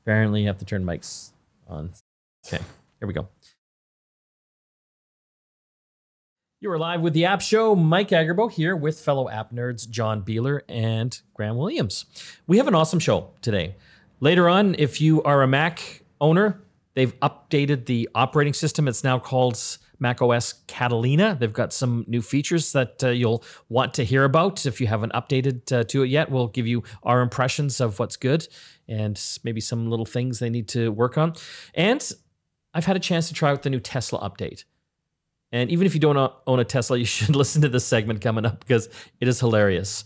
Apparently you have to turn mics on. Okay, here we go. You are live with the App Show. Mike Agerbo here with fellow app nerds John Biehler and Graham Williams. We have an awesome show today. Later on, if you are a Mac owner, they've updated the operating system. It's now called macOS Catalina. They've got some new features that you'll want to hear about. If you haven't updated to it yet, we'll give you our impressions of what's good and maybe some little things they need to work on. And I've had a chance to try out the new Tesla update. And even if you don't own a Tesla, you should listen to this segment coming up because it is hilarious.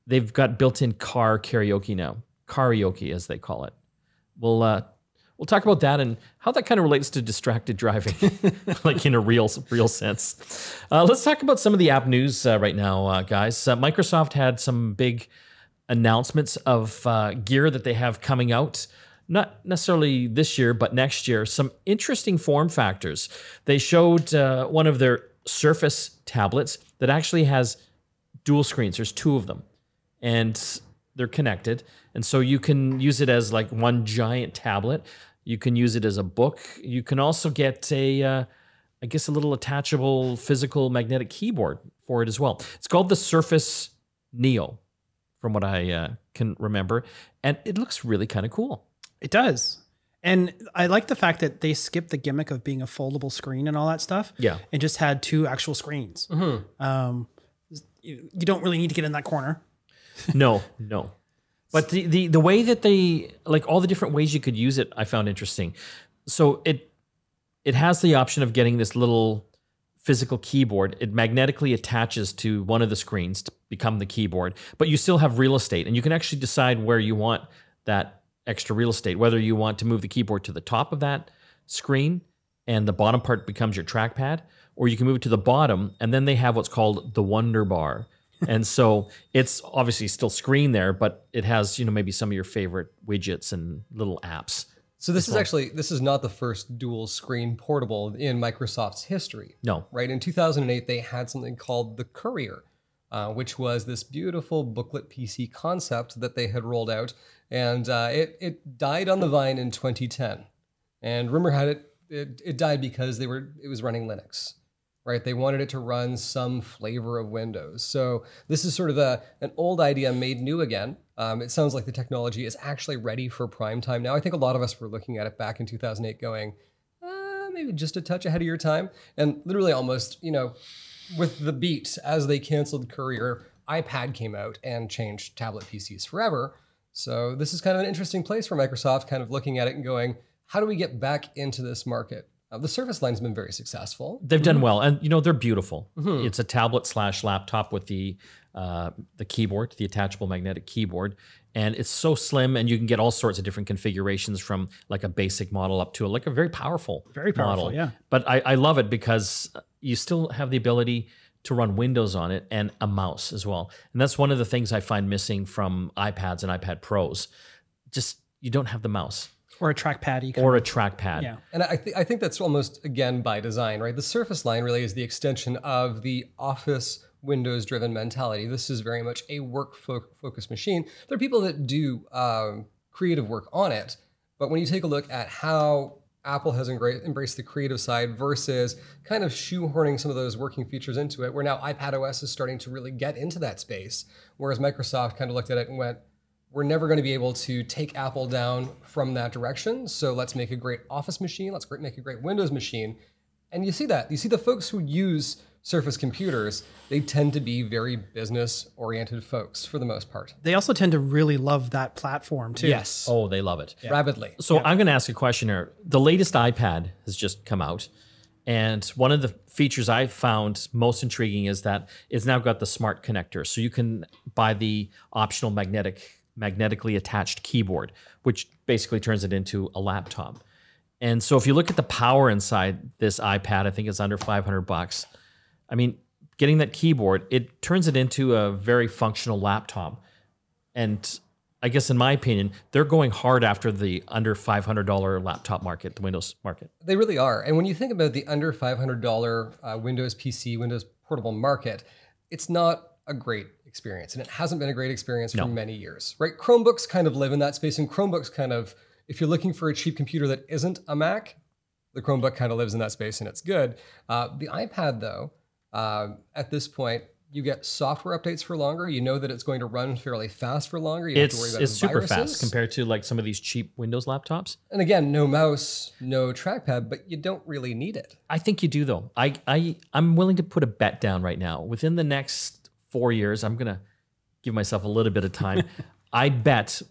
They've got built-in car karaoke now. Karaoke, as they call it. We'll talk about that and how that kind of relates to distracted driving, like in a real sense. Let's talk about some of the app news right now, guys. Microsoft had some big announcements of gear that they have coming out. Not necessarily this year, but next year. Some interesting form factors. They showed one of their Surface tablets that actually has dual screens. There's two of them, and they're connected. And so you can use it as like one giant tablet. You can use it as a book. You can also get I guess a little attachable physical magnetic keyboard for it as well. It's called the Surface Neo, from what I can remember. And it looks really kind of cool. It does. And I like the fact that they skipped the gimmick of being a foldable screen and all that stuff. Yeah. And just had two actual screens. Mm-hmm. You don't really need to get in that corner. No. But the way that they, like all the different ways you could use it, I found interesting. So it has the option of getting this little physical keyboard. It magnetically attaches to one of the screens to become the keyboard, but you still have real estate, and you can actually decide where you want that extra real estate, whether you want to move the keyboard to the top of that screen and the bottom part becomes your trackpad, or you can move it to the bottom, and then they have what's called the Wonder Bar. And so it's obviously still screen there, but it has, maybe some of your favorite widgets and little apps. So this is not the first dual screen portable in Microsoft's history. No. Right? In 2008, they had something called the Courier, which was this beautiful booklet PC concept that they had rolled out. And it died on the vine in 2010. And rumor had it died because it was running Linux. Right, they wanted it to run some flavor of Windows. So this is sort of an old idea made new again. It sounds like the technology is actually ready for prime time now. I think a lot of us were looking at it back in 2008 going, maybe just a touch ahead of your time. And literally almost, with the beat, as they canceled Courier, iPad came out and changed tablet PCs forever. So this is kind of an interesting place for Microsoft, kind of looking at it and going, how do we get back into this market? The Surface line's been very successful. They've done well, and they're beautiful. Mm-hmm. It's a tablet/laptop with the keyboard, the attachable magnetic keyboard, and it's so slim, and you can get all sorts of different configurations from like a basic model up to like a very powerful model. Yeah. But I love it because you still have the ability to run Windows on it and a mouse as well, and that's one of the things I find missing from iPads and iPad Pros. Just you don't have the mouse. Or a trackpad. Or a trackpad. Yeah. And I think that's almost, again, by design, right? The Surface line really is the extension of the Office Windows-driven mentality. This is very much a work-focused machine. There are people that do creative work on it, but when you take a look at how Apple has embraced the creative side versus kind of shoehorning some of those working features into it, where now iPadOS is starting to really get into that space, whereas Microsoft kind of looked at it and went, we're never going to be able to take Apple down from that direction. So let's make a great Office machine. Let's make a great Windows machine. And you see that. You see the folks who use Surface computers, they tend to be very business-oriented folks for the most part. They also tend to really love that platform too. Yes. Oh, they love it. Yeah. Rapidly. So I'm going to ask a question here. The latest iPad has just come out. And one of the features I found most intriguing is that it's now got the smart connector. So you can buy the optional magnetically attached keyboard, which basically turns it into a laptop. And so if you look at the power inside this iPad, I think it's under $500. I mean, getting that keyboard, it turns it into a very functional laptop. And I guess in my opinion, they're going hard after the under $500 laptop market, the Windows market. They really are. And when you think about the under $500 Windows PC, Windows portable market, it's not a great experience. And it hasn't been a great experience for many years, right? Chromebooks kind of live in that space, and Chromebooks kind of If you're looking for a cheap computer that isn't a Mac, the Chromebook kind of lives in that space and it's good. The iPad, though, at this point, you get software updates for longer. You know that it's going to run fairly fast for longer. You don't have to worry about It's super viruses. fast compared to like some of these cheap Windows laptops. And again, no mouse, no trackpad, but you don't really need it. I think you do though. I'm willing to put a bet down right now. Within the next 4 years, I'm gonna give myself a little bit of time. I bet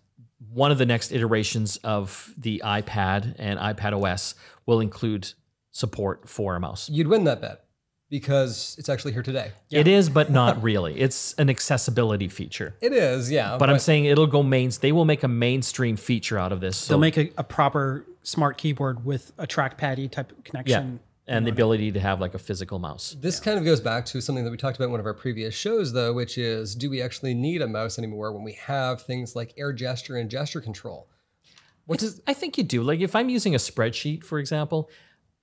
one of the next iterations of the iPad and iPad OS will include support for a mouse. You'd win that bet because it's actually here today. It is, but not really. It's an accessibility feature. It is, yeah. But I'm saying it'll go they will make a mainstream feature out of this. So, They'll make a proper smart keyboard with a trackpad-y type of connection. and the ability to have like a physical mouse. This kind of goes back to something that we talked about in one of our previous shows, though, which is, do we actually need a mouse anymore when we have things like air gesture and gesture control? I think you do. Like if I'm using a spreadsheet, for example,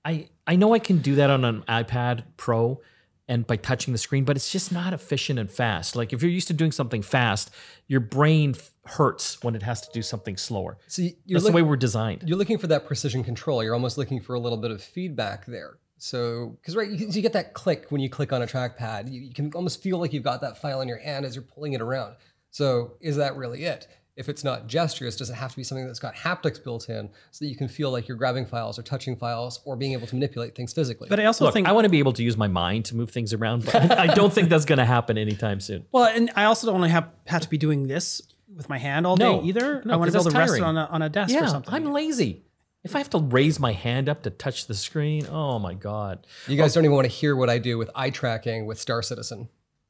I know I can do that on an iPad Pro and by touching the screen, but it's just not efficient and fast. Like if you're used to doing something fast, your brain hurts when it has to do something slower. So that's the way we're designed. You're looking for that precision control. You're almost looking for a little bit of feedback there. So, because right, you get that click when you click on a trackpad. You can almost feel like you've got that file in your hand as you're pulling it around. So is that really it? If it's not gestures, does it have to be something that's got haptics built in so that you can feel like you're grabbing files or touching files or being able to manipulate things physically? But I also think I want to be able to use my mind to move things around, but I don't think that's going to happen anytime soon. Well, and I also don't have to be doing this with my hand all day either. No, I want to be 'cause able to that's rest it tiring. on a desk or something. I'm lazy. If I have to raise my hand up to touch the screen, oh my God. You guys don't even want to hear what I do with eye tracking with Star Citizen.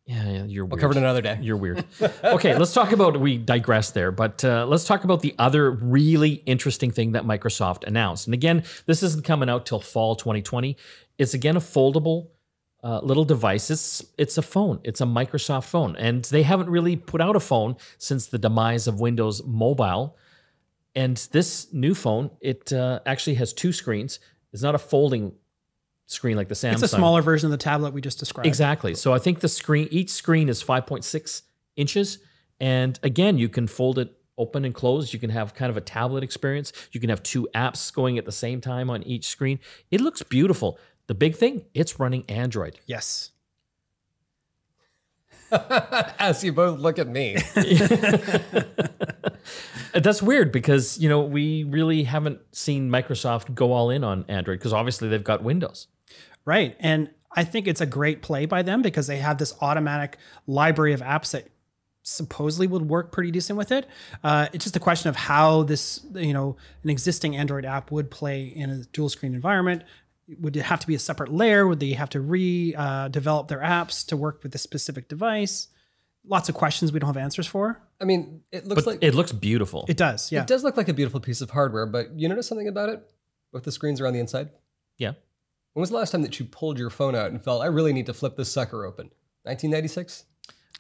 Yeah, you're weird. We'll cover it another day. You're weird. Okay, let's talk about, we digress there, but let's talk about the other really interesting thing that Microsoft announced. And again, this isn't coming out till fall 2020. It's again a foldable little device. It's a phone. It's a Microsoft phone. And they haven't really put out a phone since the demise of Windows Mobile. And this new phone, it actually has two screens. It's not a folding screen like the Samsung. It's a smaller version of the tablet we just described. Exactly. So I think each screen is 5.6 inches. And again, you can fold it open and closed. You can have kind of a tablet experience. You can have two apps going at the same time on each screen. It looks beautiful. The big thing, it's running Android. Yes. As you both look at me. That's weird because, you know, we really haven't seen Microsoft go all in on Android because obviously they've got Windows. Right. And I think it's a great play by them because they have this automatic library of apps that supposedly would work pretty decent with it. It's just a question of how this, you know, an existing Android app would play in a dual screen environment. Would it have to be a separate layer? Would they have to develop their apps to work with a specific device? Lots of questions we don't have answers for. I mean, it looks like it looks beautiful. It does, yeah. It does look like a beautiful piece of hardware, but you notice something about it? Both the screens are on the inside. Yeah. When was the last time that you pulled your phone out and felt, I really need to flip this sucker open? 1996?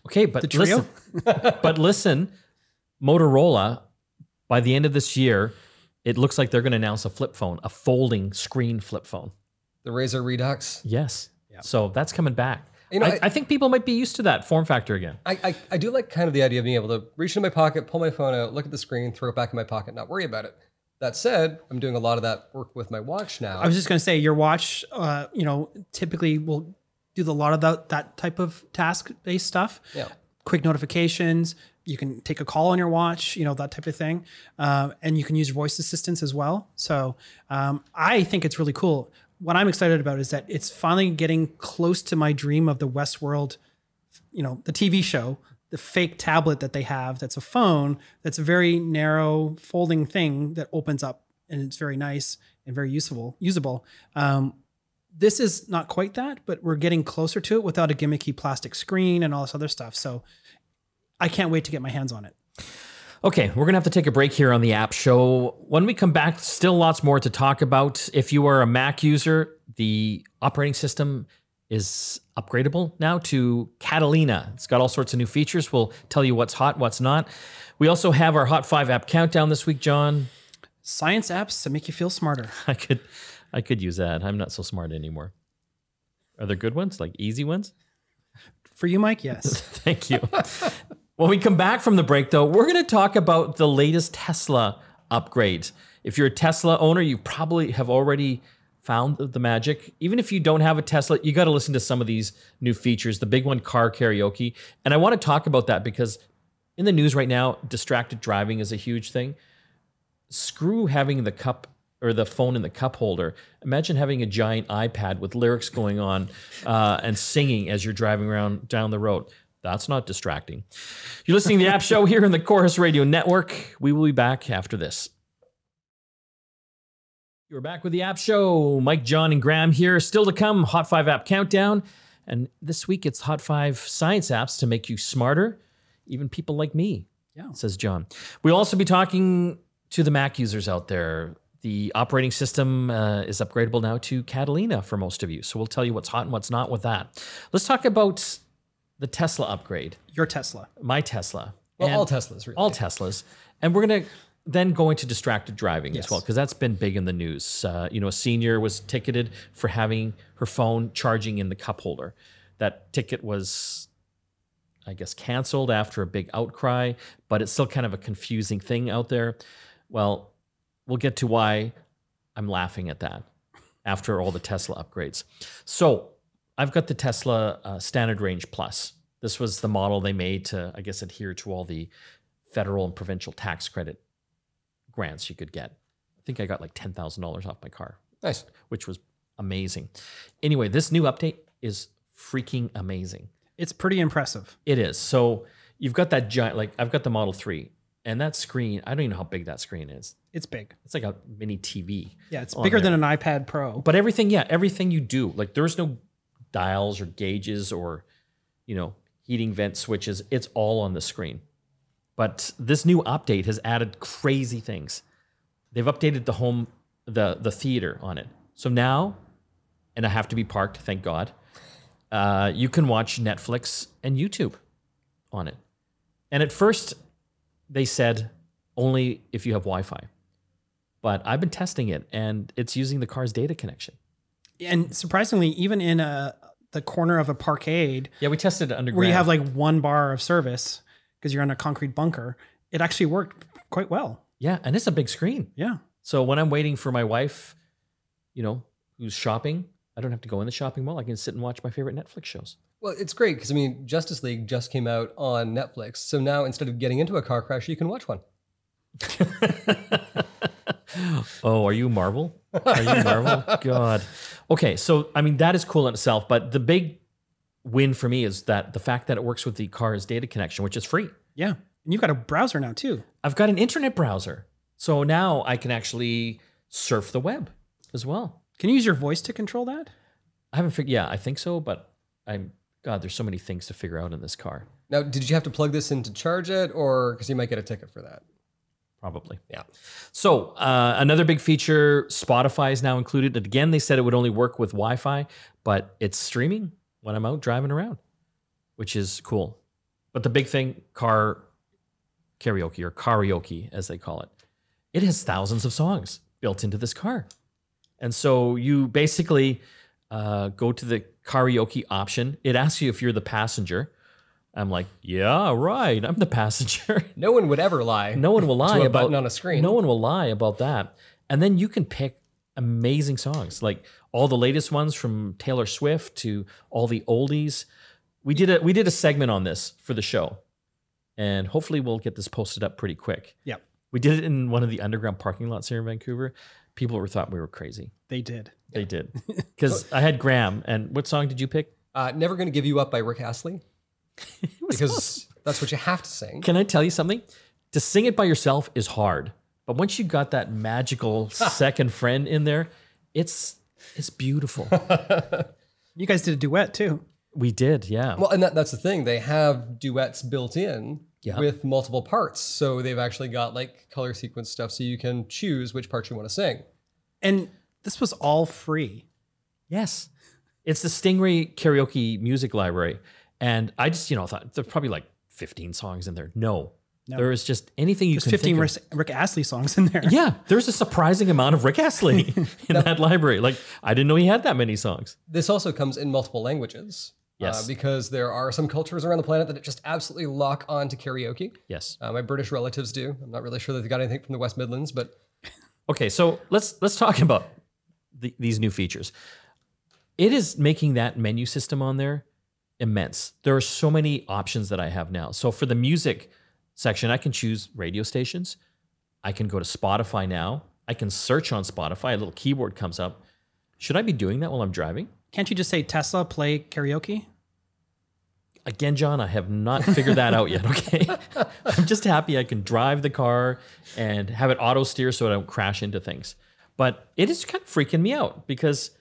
Okay, but The Trio? listen, Motorola, by the end of this year, it looks like they're going to announce a flip phone, a folding screen flip phone. The Razer Redux? Yes. Yeah. So that's coming back. You know, I think people might be used to that form factor again. I do like kind of the idea of being able to reach into my pocket, pull my phone out, look at the screen, throw it back in my pocket, not worry about it. That said, I'm doing a lot of that work with my watch now. I was just going to say your watch, you know, typically will do a lot of that type of task-based stuff. Yeah. Quick notifications. You can take a call on your watch, you know, that type of thing. And you can use voice assistants as well. So I think it's really cool. What I'm excited about is that it's finally getting close to my dream of the Westworld, you know, the TV show, the fake tablet that they have. That's a phone. That's a very narrow folding thing that opens up and it's very nice and very usable. This is not quite that, but we're getting closer to it without a gimmicky plastic screen and all this other stuff. So I can't wait to get my hands on it. Okay, we're going to have to take a break here on the app show. When we come back, still lots more to talk about. If you are a Mac user, the operating system is upgradable now to Catalina. It's got all sorts of new features. We'll tell you what's hot, what's not. We also have our Hot 5 app countdown this week, John. Science apps to make you feel smarter. I could use that. I'm not so smart anymore. Are there good ones, like easy ones? For you, Mike, yes. Thank you. When we come back from the break, though, we're going to talk about the latest Tesla upgrade. If you're a Tesla owner, you probably have already found the magic. Even if you don't have a Tesla, you got to listen to some of these new features. The big one, car karaoke. And I want to talk about that because in the news right now, distracted driving is a huge thing. Screw having the cup or the phone in the cup holder. Imagine having a giant iPad with lyrics going on and singing as you're driving around down the road. That's not distracting. You're listening to the App Show here in the Chorus Radio Network. We will be back after this. You're back with the App Show. Mike, John, and Graham here. Still to come, Hot 5 app countdown. And this week, it's Hot 5 science apps to make you smarter, even people like me, says John. We'll also be talking to the Mac users out there. The operating system is upgradable now to Catalina for most of you. So we'll tell you what's hot and what's not with that. Let's talk about the Tesla upgrade. Your Tesla. My Tesla. Well, all Teslas, really. All Teslas. And we're going to then go into distracted driving as well, because that's been big in the news. A senior was ticketed for having her phone charging in the cup holder. That ticket was, I guess, canceled after a big outcry, but it's still kind of a confusing thing out there. Well, we'll get to why I'm laughing at that after all the Tesla upgrades. So I've got the Tesla Standard Range Plus. This was the model they made to, I guess, adhere to all the federal and provincial tax credit grants you could get. I think I got like $10,000 off my car. Nice. Which was amazing. Anyway, this new update is freaking amazing. It's pretty impressive. It is. So you've got that giant, like I've got the Model 3, and that screen, I don't even know how big that screen is. It's big. It's like a mini TV. Yeah, it's bigger than an iPad Pro. But everything you do, like there's no dials or gauges or, heating vent switches. It's all on the screen. But this new update has added crazy things. They've updated the theater on it. So now, and I have to be parked, thank God, you can watch Netflix and YouTube on it. And at first, they said only if you have Wi-Fi. But I've been testing it, and it's using the car's data connection. And surprisingly, even in the corner of a parkade, we tested it underground, where you have like one bar of service because you're in a concrete bunker, it actually worked quite well. Yeah, and it's a big screen. Yeah. So when I'm waiting for my wife, who's shopping, I don't have to go in the shopping mall. I can sit and watch my favorite Netflix shows. Well, it's great because, Justice League just came out on Netflix. So now instead of getting into a car crash, you can watch one. Oh, are you Marvel? Are you Marvel? God. Okay, so, that is cool in itself. But the big win for me is that the fact that it works with the car's data connection, which is free. Yeah. And you've got a browser now, too. I've got an internet browser. So now I can actually surf the web as well. Can you use your voice to control that? I haven't figured. Yeah, I think so. But there's so many things to figure out in this car. Now, did you have to plug this in to charge it, or because you might get a ticket for that? Probably. Yeah. So another big feature, Spotify is now included. And again, they said it would only work with Wi-Fi, but it's streaming when I'm out driving around, which is cool. But the big thing, car karaoke, or karaoke as they call it, it has thousands of songs built into this car. And so you basically go to the karaoke option. It asks you if you're the passenger. I'm like, yeah, right. I'm the passenger. No one would ever lie. No one will lie to a about button on a screen. No one will lie about that. And then you can pick amazing songs, like all the latest ones from Taylor Swift to all the oldies. We did a segment on this for the show, and hopefully we'll get this posted up pretty quick. Yeah. We did it in one of the underground parking lots here in Vancouver. People thought we were crazy. They did. They did. Because I had Graham, and what song did you pick? Never Gonna Give You Up by Rick Astley. Because that's what you have to sing. Can I tell you something? To sing it by yourself is hard. But once you got that magical second friend in there, it's beautiful. You guys did a duet too. We did, yeah. Well, and that's the thing. They have duets built in with multiple parts. So they've actually got like color sequence stuff so you can choose which parts you want to sing. And this was all free. Yes. It's the Stingray karaoke music library. And I just, thought there's probably like 15 songs in there. No. There is just anything you can think of. There's 15 Rick Astley songs in there. Yeah, there's a surprising amount of Rick Astley in that library. Like, I didn't know he had that many songs. This also comes in multiple languages. Yes. Because there are some cultures around the planet that just absolutely lock on to karaoke. Yes. My British relatives do. I'm not really sure that they got anything from the West Midlands, but... Okay, so let's talk about these new features. It is making that menu system on there immense. There are so many options that I have now. So for the music section, I can choose radio stations. I can go to Spotify now. I can search on Spotify. A little keyboard comes up. Should I be doing that while I'm driving? Can't you just say Tesla play karaoke? Again, John, I have not figured that out yet, okay? I'm just happy I can drive the car and have it auto steer so I don't crash into things. But it is kind of freaking me out because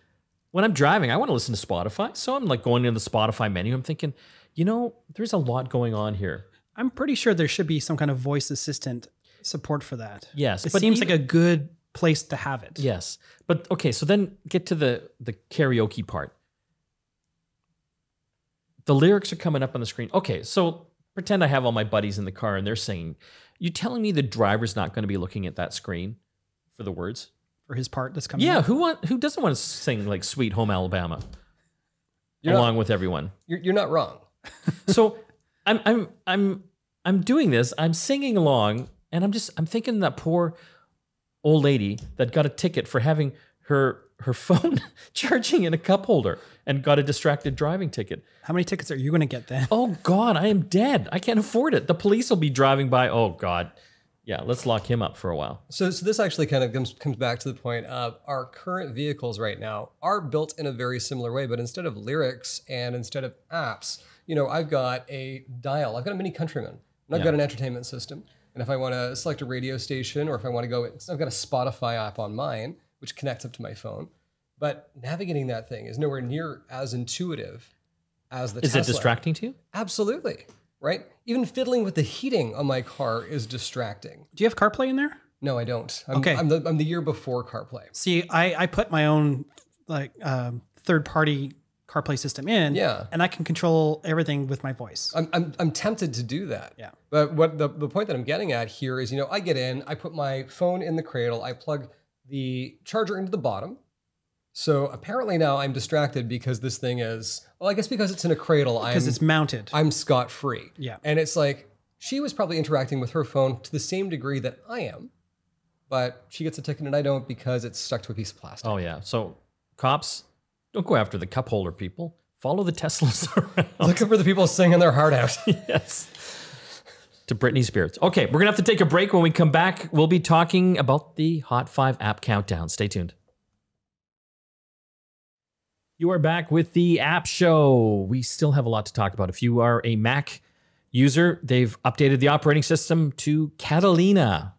when I'm driving, I want to listen to Spotify. So I'm like going into the Spotify menu. I'm thinking, you know, there's a lot going on here. I'm pretty sure there should be some kind of voice assistant support for that. Yes. It seems like a good place to have it. Yes. But okay, so then get to the karaoke part. The lyrics are coming up on the screen. Okay, so pretend I have all my buddies in the car and they're singing. You telling me the driver's not going to be looking at that screen for the words? For his part that's coming Yeah, up? who doesn't want to sing like Sweet Home Alabama along with everyone? You're not wrong. So I'm doing this. I'm singing along, and I'm thinking that poor old lady that got a ticket for having her phone charging in a cup holder and got a distracted driving ticket. How many tickets are you going to get then? Oh God, I am dead. I can't afford it. The police will be driving by. Oh God. Yeah, let's lock him up for a while. So this actually kind of comes back to the point of our current vehicles right now are built in a very similar way, but instead of lyrics and instead of apps, you know, I've got a dial. I've got a Mini Countryman, and I've got an entertainment system. And if I want to select a radio station, or if I want to go, I've got a Spotify app on mine, which connects up to my phone. But navigating that thing is nowhere near as intuitive as the Tesla. Is it distracting to you? Absolutely. Right? Even fiddling with the heating on my car is distracting. Do you have CarPlay in there? No, I don't. Okay. I'm the year before CarPlay. See, I put my own like third-party CarPlay system in, and I can control everything with my voice. I'm tempted to do that. Yeah. But what the point that I'm getting at here is, you know, I get in, I put my phone in the cradle, I plug the charger into the bottom. So apparently now I'm distracted because this thing is, well, I guess because it's in a cradle. Because it's mounted. I'm scot-free. Yeah. And it's like, she was probably interacting with her phone to the same degree that I am, but she gets a ticket and I don't because it's stuck to a piece of plastic. Oh yeah. So cops, don't go after the cup holder people. Follow the Teslas around. Looking for the people singing their heart out. Yes. To Britney Spears. Okay, we're going to have to take a break. When we come back, we'll be talking about the Hot 5 app countdown. Stay tuned. You are back with the App Show. We still have a lot to talk about. If you are a Mac user, they've updated the operating system to Catalina.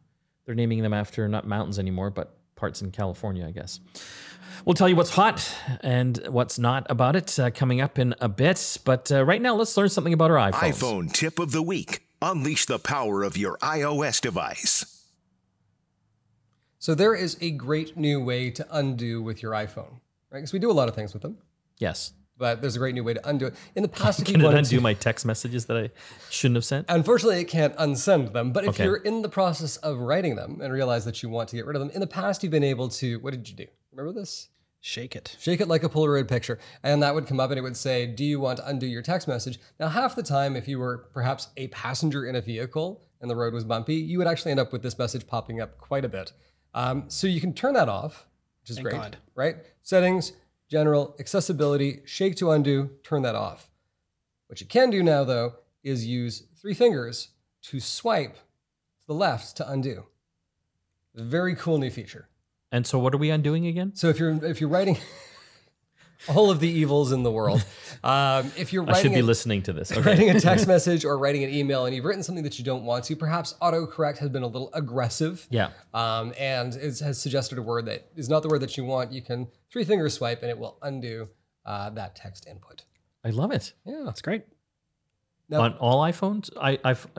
They're naming them after not mountains anymore, but parts in California, I guess. We'll tell you what's hot and what's not about it coming up in a bit. But right now, let's learn something about our iPhones. iPhone tip of the week. Unleash the power of your iOS device. So there is a great new way to undo with your iPhone, right? Because we do a lot of things with them. Yes. But there's a great new way to undo it. In the past, if you Can it wanted undo to, my text messages that I shouldn't have sent? unfortunately, it can't unsend them. But if Okay. you're in the process of writing them and realize that you want to get rid of them, in the past, you've been able to, what did you do? Remember this? Shake it. Shake it like a Polaroid picture. And that would come up and it would say, do you want to undo your text message? Now, half the time, if you were perhaps a passenger in a vehicle and the road was bumpy, you would actually end up with this message popping up quite a bit. So you can turn that off, which is Thank great, God. right? Settings, general, accessibility, shake to undo, turn that off. What you can do now, though, is use 3 fingers to swipe to the left to undo. Very cool new feature. And so what are we undoing again? So if you're writing all of the evils in the world, if you're I should writing be listening to this. Okay. writing a text message or writing an email and you've written something that you don't want to, perhaps autocorrect has been a little aggressive. Yeah. And has suggested a word that is not the word that you want. You can 3 finger swipe and it will undo that text input. I love it. Yeah. That's great. Now, On all iPhones?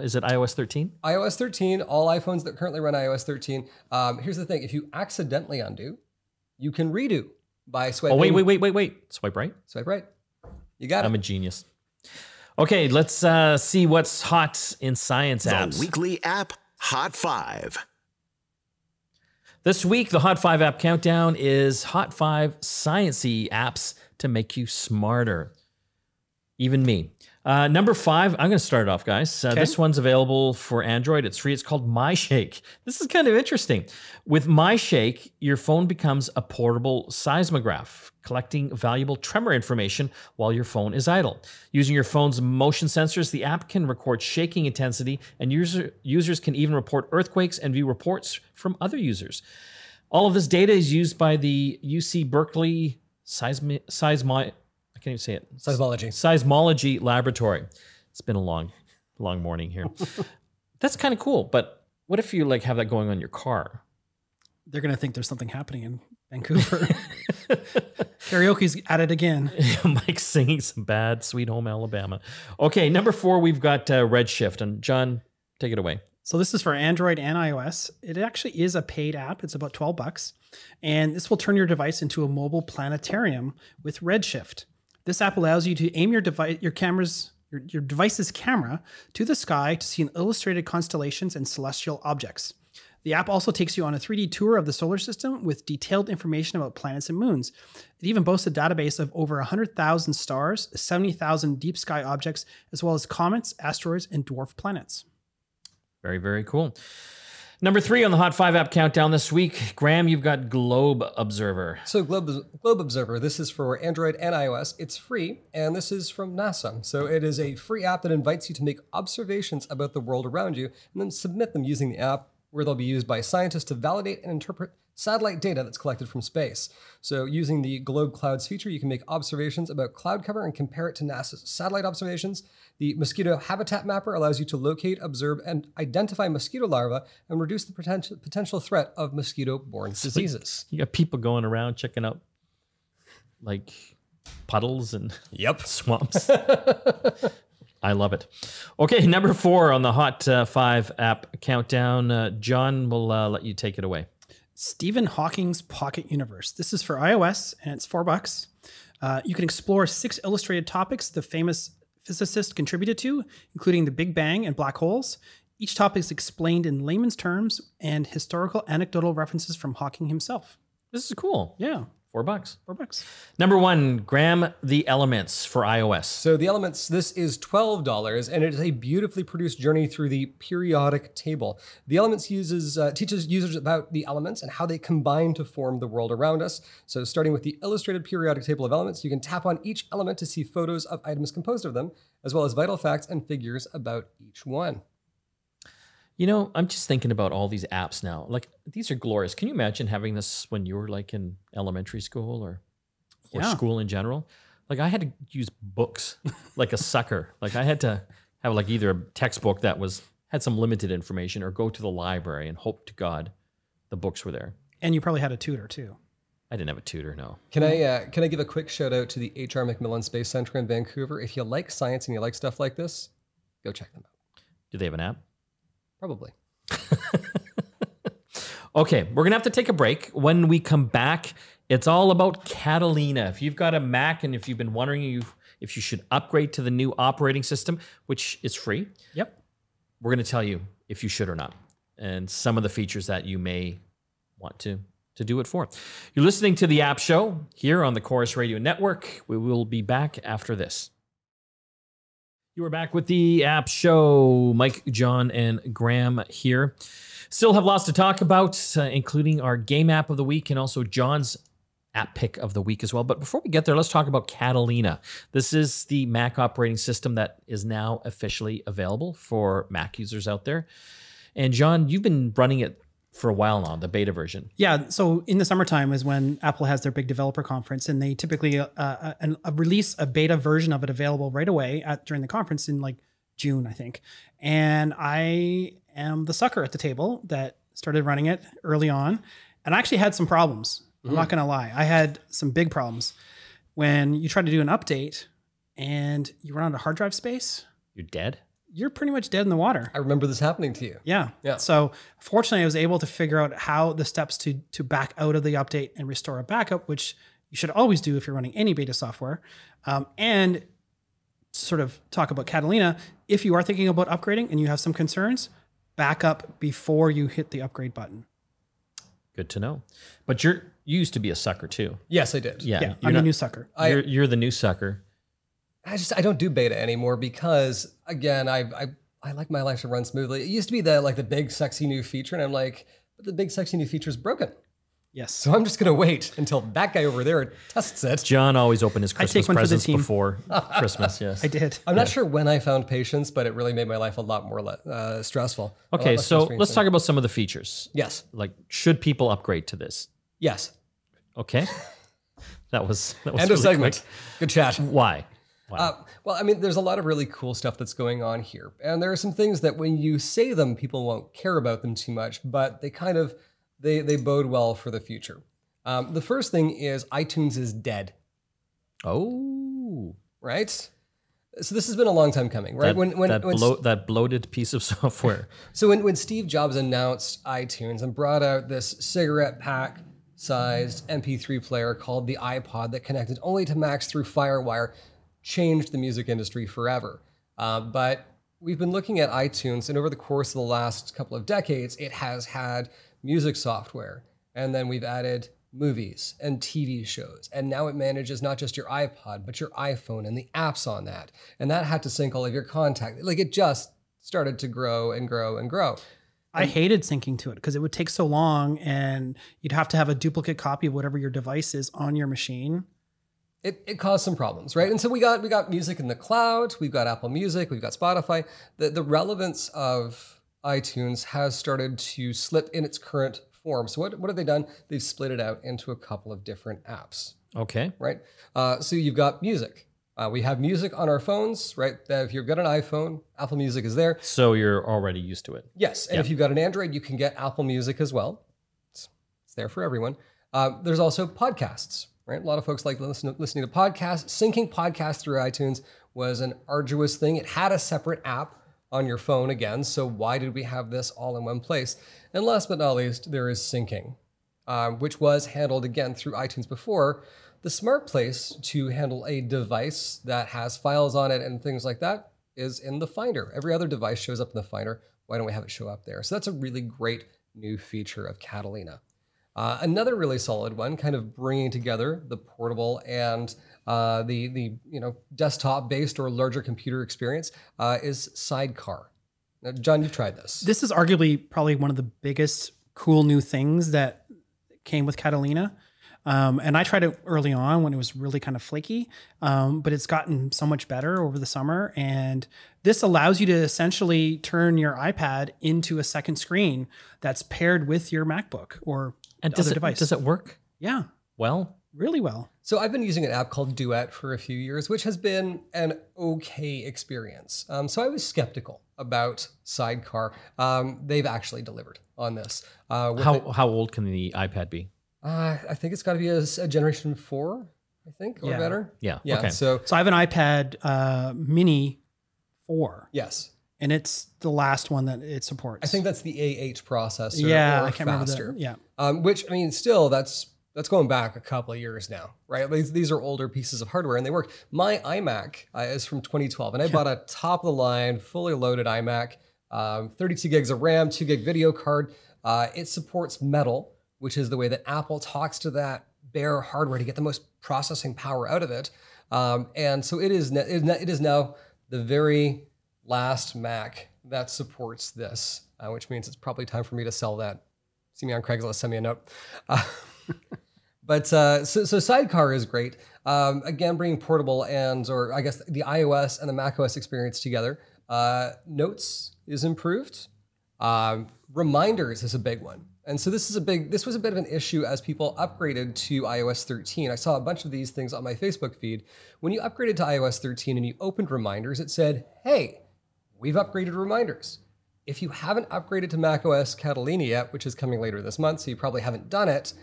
Is it iOS 13? iOS 13, all iPhones that currently run iOS 13. Here's the thing. If you accidentally undo, you can redo by swiping. Oh, wait. Swipe right? Swipe right. You got it. I'm a genius. Okay, let's see what's hot in science apps. The weekly app Hot 5. This week, the Hot 5 app countdown is Hot 5 sciencey apps to make you smarter. Even me. Number 5, I'm going to start it off, guys. This one's available for Android. It's free. It's called MyShake. This is kind of interesting. With MyShake, your phone becomes a portable seismograph, collecting valuable tremor information while your phone is idle. Using your phone's motion sensors, the app can record shaking intensity, and users can even report earthquakes and view reports from other users. All of this data is used by the UC Berkeley I can't even say it. Seismology Laboratory. It's been a long morning here. That's kind of cool. But what if you like have that going on your car? They're going to think there's something happening in Vancouver. Karaoke's at it again. Mike's singing some bad Sweet Home Alabama. Okay, number 4, we've got Redshift. And John, take it away. So this is for Android and iOS. It actually is a paid app. It's about $12. And this will turn your device into a mobile planetarium with Redshift. This app allows you to aim your device's camera to the sky to see illustrated constellations and celestial objects. The app also takes you on a 3D tour of the solar system with detailed information about planets and moons. It even boasts a database of over 100,000 stars, 70,000 deep sky objects, as well as comets, asteroids, and dwarf planets. Very, very cool. Number 3 on the Hot 5 app countdown this week. Graham, you've got Globe Observer. So Globe Observer, this is for Android and iOS. It's free, and this is from NASA. So it is a free app that invites you to make observations about the world around you and then submit them using the app, where they'll be used by scientists to validate and interpret satellite data that's collected from space. So using the Globe Clouds feature, you can make observations about cloud cover and compare it to NASA's satellite observations. The Mosquito Habitat Mapper allows you to locate, observe, and identify mosquito larvae and reduce the potential threat of mosquito-borne diseases. You got people going around checking out like puddles and swamps. I love it. Okay, number 4 on the Hot 5 app countdown. John, will let you take it away. Stephen Hawking's Pocket Universe. This is for iOS, and it's $4. You can explore 6 illustrated topics the famous physicist contributed to, including the Big Bang and black holes. Each topic is explained in layman's terms and historical anecdotal references from Hawking himself. This is cool. Yeah. $4. $4. Number 1, Graham, The Elements for iOS. So The Elements, this is $12, and it is a beautifully produced journey through the periodic table. The Elements teaches users about the elements and how they combine to form the world around us. So starting with the illustrated periodic table of elements, you can tap on each element to see photos of items composed of them, as well as vital facts and figures about each one. You know, I'm just thinking about all these apps now. Like, these are glorious. Can you imagine having this when you were like in elementary school or school in general? Like, I had to use books like a sucker. Like, I had to have like either a textbook that had some limited information or go to the library and hope to God the books were there. And you probably had a tutor too. I didn't have a tutor, no. Can I give a quick shout out to the H.R. MacMillan Space Center in Vancouver? If you like science and you like stuff like this, go check them out. Do they have an app? Probably. Okay, we're going to have to take a break. When we come back, it's all about Catalina. If you've got a Mac and if you've been wondering if you should upgrade to the new operating system, which is free, we're going to tell you if you should or not, and some of the features that you may want to do it for. You're listening to The App Show here on the Chorus Radio Network. We will be back after this. You are back with The App Show. Mike, John, and Graham here. Still have lots to talk about, including our game app of the week and also John's app pick of the week as well. But before we get there, let's talk about Catalina. This is the Mac operating system that is now officially available for Mac users out there. And John, you've been running it for a while now, the beta version. Yeah, so in the summertime is when Apple has their big developer conference, and they typically release a beta version of it available right away during the conference in like June, I think. And I am the sucker at the table that started running it early on, and I actually had some problems. I'm not gonna lie. I had some big problems. When you try to do an update and you run out of hard drive space, you're dead? You're pretty much dead in the water. I remember this happening to you. Yeah. So fortunately, I was able to figure out how the steps to back out of the update and restore a backup, which you should always do if you're running any beta software. And sort of talk about Catalina. If you are thinking about upgrading and you have some concerns, back up before you hit the upgrade button. Good to know. But you used to be a sucker too. Yes, I did. Yeah, I'm a new sucker. You're the new sucker. I don't do beta anymore because, again, I like my life to run smoothly. It used to be the big sexy new feature, and I'm like, but the big sexy new feature is broken. Yes. So I'm just going to wait until that guy over there tests it. John always opened his Christmas take one for the presents team. before Christmas. Yes, I did. I'm not sure when I found patience, but it really made my life a lot more stressful. Okay, so let's talk about some of the features. Yes. Like, should people upgrade to this? Yes. Okay. That was End really of segment. quick. Good chat. Why? Well, I mean, there's a lot of really cool stuff that's going on here. And there are some things that when you say them, people won't care about them too much, but they kind of, they bode well for the future. The first thing is iTunes is dead. Oh. Right? So this has been a long time coming, right? That bloated piece of software. So when Steve Jobs announced iTunes and brought out this cigarette pack sized MP3 player called the iPod that connected only to Macs through FireWire, changed the music industry forever. But we've been looking at iTunes, and over the course of the last couple of decades, it has had music software. And then we've added movies and TV shows. And now it manages not just your iPod, but your iPhone and the apps on that. And that had to sync all of your contact. Like, it just started to grow and grow and grow. I hated syncing to it because it would take so long and you'd have to have a duplicate copy of whatever your device is on your machine. It caused some problems, right? And so we got music in the cloud, we've got Apple Music, we've got Spotify. The relevance of iTunes has started to slip in its current form. So what have they done? They've split it out into a couple of different apps. Okay. Right? So you've got music. We have music on our phones, right? If you've got an iPhone, Apple Music is there. So you're already used to it. Yes. And if you've got an Android, you can get Apple Music as well. It's there for everyone. There's also podcasts, right? A lot of folks like listening to podcasts. Syncing podcasts through iTunes was an arduous thing. It had a separate app on your phone again. So why did we have this all in one place? And last but not least, there is syncing, which was handled again through iTunes before. The smart place to handle a device that has files on it and things like that is in the Finder. Every other device shows up in the Finder. Why don't we have it show up there? So that's a really great new feature of Catalina. Another really solid one, kind of bringing together the portable and the desktop-based or larger computer experience is Sidecar. Now, John, you've tried this. This is arguably probably one of the biggest cool new things that came with Catalina. And I tried it early on when it was really kind of flaky, but it's gotten so much better over the summer. And this allows you to essentially turn your iPad into a second screen that's paired with your MacBook or other device. Does it work? Yeah. Well, really well. So I've been using an app called Duet for a few years, which has been an okay experience. So I was skeptical about Sidecar. They've actually delivered on this. How old can the iPad be? I think it's got to be a generation 4, I think, or better. Yeah. Yeah. Okay. So I have an iPad Mini 4. yes. And it's the last one that it supports. I think that's the A8 processor. Yeah, or I can't faster. remember that. Yeah. Which, I mean, still, that's going back a couple of years now, right? These are older pieces of hardware and they work. My iMac is from 2012 and I bought a top of the line, fully loaded iMac, 32 gigs of RAM, 2 gig video card. It supports Metal, which is the way that Apple talks to that bare hardware to get the most processing power out of it. And so it is now the very last Mac that supports this, which means it's probably time for me to sell that. See me on Craigslist, send me a note. But so Sidecar is great. Again, bringing portable or I guess the iOS and the macOS experience together. Notes is improved. Reminders is a big one. And so this was a bit of an issue as people upgraded to iOS 13. I saw a bunch of these things on my Facebook feed. When you upgraded to iOS 13 and you opened Reminders, it said, hey, we've upgraded Reminders. If you haven't upgraded to macOS Catalina yet, which is coming later this month, so you probably haven't done it,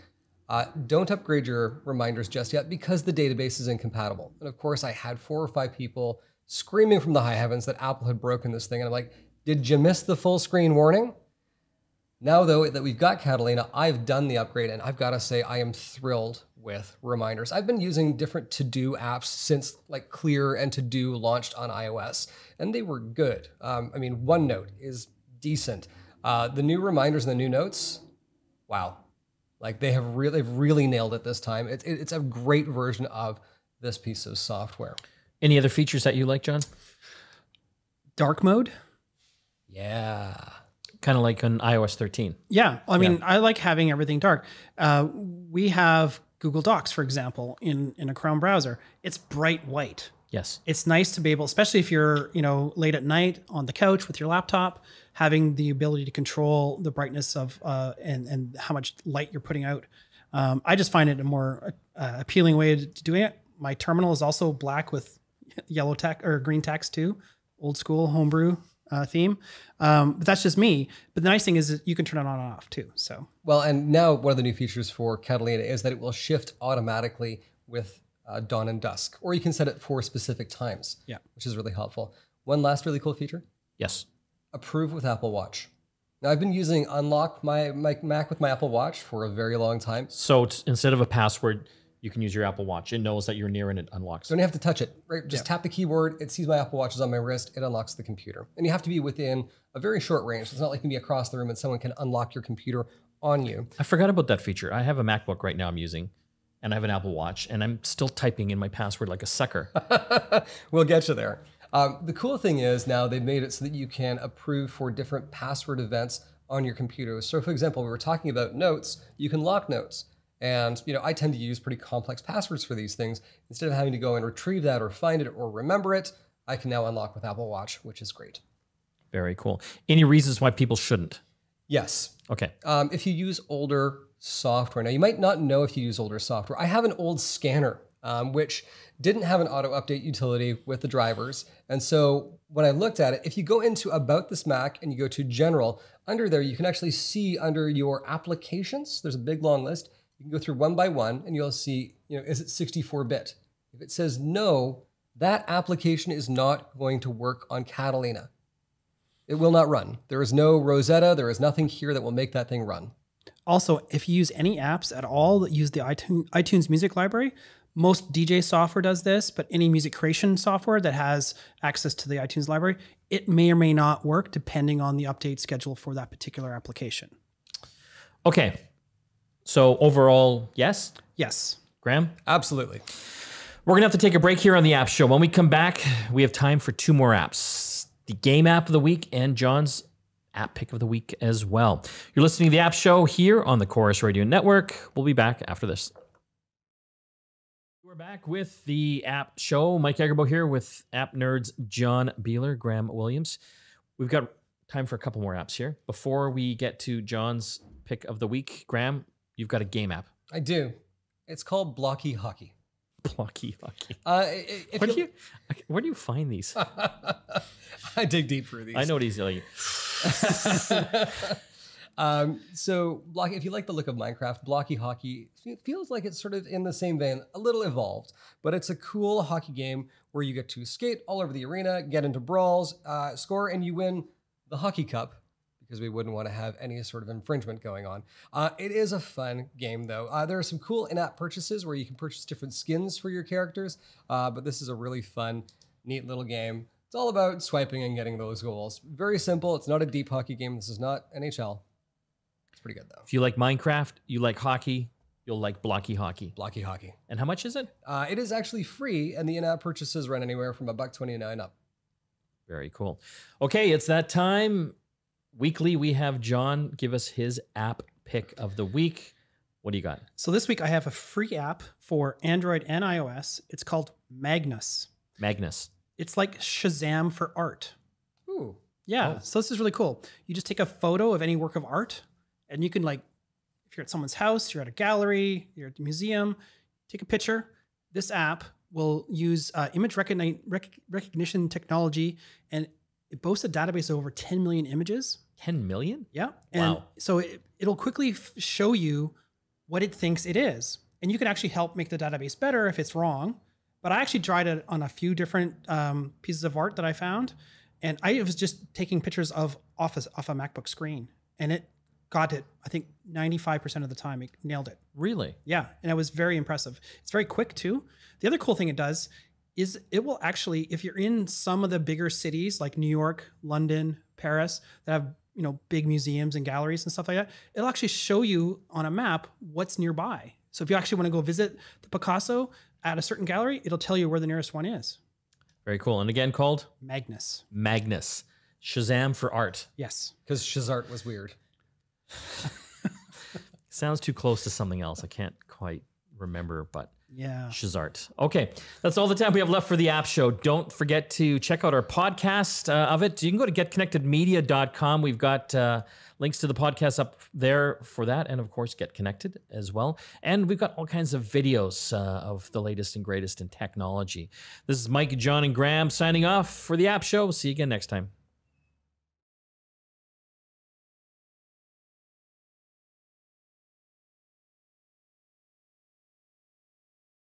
don't upgrade your Reminders just yet because the database is incompatible. And of course, I had 4 or 5 people screaming from the high heavens that Apple had broken this thing. And I'm like, did you miss the full screen warning? Now, though, that we've got Catalina, I've done the upgrade, and I've got to say I am thrilled with Reminders. I've been using different to-do apps since like Clear and To-Do launched on iOS, and they were good. I mean, OneNote is decent. The new Reminders and the new Notes, wow. Like they've really nailed it this time. It's a great version of this piece of software. Any other features that you like, John? Dark mode. Yeah. Kind of like on iOS 13. Yeah. I mean, I like having everything dark. We have Google Docs, for example, in a Chrome browser. It's bright white. Yes. It's nice to be able, especially if you're, late at night on the couch with your laptop, having the ability to control the brightness of and how much light you're putting out. I just find it a more appealing way to doing it. My terminal is also black with yellow text or green text too, old school homebrew theme. But that's just me. But the nice thing is that you can turn it on and off too. So Well, and now one of the new features for Catalina is that it will shift automatically with dawn and dusk, or you can set it for specific times, which is really helpful. One last really cool feature, Yes. approve with Apple Watch. Now, I've been using Unlock my Mac with my Apple Watch for a very long time. So instead of a password, you can use your Apple Watch. It knows that you're near and it unlocks. Don't have to touch it, right? Just tap the keyboard. It sees my Apple Watch is on my wrist. It unlocks the computer. And you have to be within a very short range. It's not like you can be across the room and someone can unlock your computer on you. I forgot about that feature. I have a MacBook right now I'm using, and I have an Apple Watch, and I'm still typing in my password like a sucker. We'll get you there. The cool thing is now they've made it so that you can approve for different password events on your computer. So for example, we were talking about notes, you can lock notes. And I tend to use pretty complex passwords for these things. Instead of having to go and retrieve that or find it or remember it, I can now unlock with Apple Watch, which is great. Very cool. Any reasons why people shouldn't? Yes. Okay. If you use older software, now you might not know if you use older software. I have an old scanner, which didn't have an auto update utility with the drivers. And so when I looked at it, if you go into About This Mac and you go to General, under there, you can actually see under your applications, there's a big long list. You can go through one by one and you'll see, is it 64-bit? If it says no, that application is not going to work on Catalina. It will not run. There is no Rosetta. There is nothing here that will make that thing run. also, if you use any apps at all that use the iTunes music library, most DJ software does this, but any music creation software that has access to the iTunes library, it may or may not work depending on the update schedule for that particular application. Okay. So overall, yes? Yes. Graham? Absolutely. We're going to have to take a break here on the App Show. When we come back, we have time for two more apps. The Game App of the Week and John's App Pick of the Week as well. You're listening to the App Show here on the Chorus Radio Network. We'll be back after this. We're back with the App Show. Mike Agerbo here with app nerds John Biehler, Graham Williams. We've got time for a couple more apps here. Before we get to John's Pick of the Week, Graham, you've got a game app. I do. It's called Blocky Hockey. Blocky Hockey. Where do you find these? I dig deep for these. I know what he's like. So Blocky, if you like the look of Minecraft, Blocky Hockey feels like it's sort of in the same vein, a little evolved, but it's a cool hockey game where you get to skate all over the arena, get into brawls, score, and you win the hockey cup, because we wouldn't want to have any sort of infringement going on. It is a fun game, though. There are some cool in-app purchases where you can purchase different skins for your characters, but this is a really fun, neat little game. It's all about swiping and getting those goals. Very simple. It's not a deep hockey game. This is not NHL. It's pretty good, though. If you like Minecraft, you like hockey, you'll like Blocky Hockey. Blocky Hockey. And how much is it? It is actually free, and the in-app purchases run anywhere from $1.29 up. Very cool. Okay, it's that time. Weekly, we have John give us his app pick of the week. What do you got? So this week I have a free app for Android and iOS. It's called Magnus. Magnus. It's like Shazam for art. Ooh. Yeah, so this is really cool. You just take a photo of any work of art, and you can, like, if you're at someone's house, you're at a gallery, you're at a museum, take a picture. This app will use image recognition technology, and it boasts a database of over 10 million images. 10 million? Yeah. And wow. so it'll quickly show you what it thinks it is. And you can actually help make the database better if it's wrong. But I actually tried it on a few different pieces of art that I found. And I was just taking pictures off a MacBook screen. And it got it, I think, 95% of the time. It nailed it. Really? Yeah. And it was very impressive. It's very quick, too. The other cool thing it does is it will actually, if you're in some of the bigger cities like New York, London, Paris, that have, you know, big museums and galleries and stuff like that, it'll actually show you on a map what's nearby. So if you actually want to go visit the Picasso at a certain gallery, it'll tell you where the nearest one is. Very cool. And again, called Magnus. Magnus. Shazam for art. Yes. Because Shazart was weird. Sounds too close to something else. I can't quite remember, but Yeah. Shazart. Okay, that's all the time we have left for the app show. Don't forget to check out our podcast of it. You can go to getconnectedmedia.com. We've got links to the podcast up there for that, and of course, Get Connected as well. And we've got all kinds of videos of the latest and greatest in technology. This is Mike, John, and Graham signing off for the app show. See you again next time.